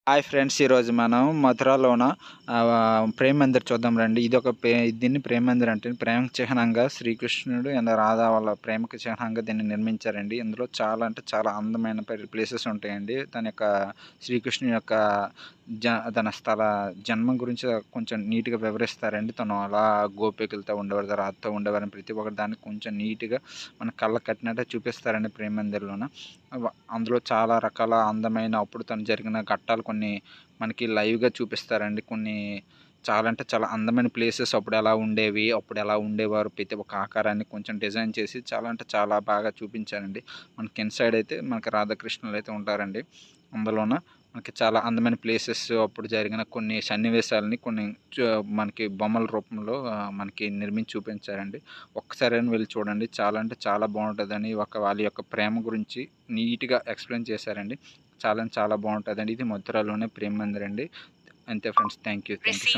Hi friends, ఈరోజు మనం మథురాలోన ప్రేమ్ మందిర్ చూద్దాం రండి. దీన్ని ప్రేమ్ మందిర్ అంటే ప్రేమకు చిహ్నంగా శ్రీకృష్ణుడు అండ్ రాధా వాళ్ళ ప్రేమకు చిహ్నంగా దీన్ని నిర్మించారండి. ఇందులో చాలా అంటే చాలా అందమైన ప్లేసెస్ ఉంటాయండి. శ్రీకృష్ణుని యొక్క తన జన్మ గురించి కొంచెం నీట్గా వివరిస్తారండి. తను అలా గోపికలతో ఉండేవారు, రాధతో ఉండేవారని ప్రతి ఒక్కటి దాన్ని కొంచెం నీట్గా మన కళ్ళకు కట్టినట్టే చూపిస్తారండి ప్రేమ్ మందిర్లోన. అందులో చాలా రకాల అందమైన అప్పుడు తను జరిగిన ఘట్టాలు కొన్ని మనకి లైవ్‌గా చూపిస్తారండి. కొన్ని చాలా అంటే చాలా అందమైన ప్లేసెస్ అప్పుడు ఎలా ఉండేవి, అప్పుడు ఎలా ఉండేవారు, ప్రతి ఒక్క ఆకారాన్ని కొంచెం డిజైన్ చేసి చాలా అంటే చాలా బాగా చూపించారండి. మనకి ఇన్‌సైడ్ అయితే మనకి రాధాకృష్ణులైతే ఉంటారండి. అందులోన మనకి చాలా అందమైన ప్లేసెస్ అప్పుడు జరిగిన కొన్ని సన్నివేశాలని కొన్ని మనకి బొమ్మల రూపంలో మనకి నిర్మించి చూపించారండి. ఒక్కసారైనా వెళ్లి చూడండి. చాలా అంటే చాలా బావుంటదని వాళ్ళ యొక్క ప్రేమ గురించి నీట్‌గా ఎక్స్‌ప్లెయిన్ చేశారండి. చాలా అంటే చాలా బావుంటదండి. ఇది మథురాలోనే ప్రేమ్ మందిర్ అండి. అంతే friends. Thank you so much.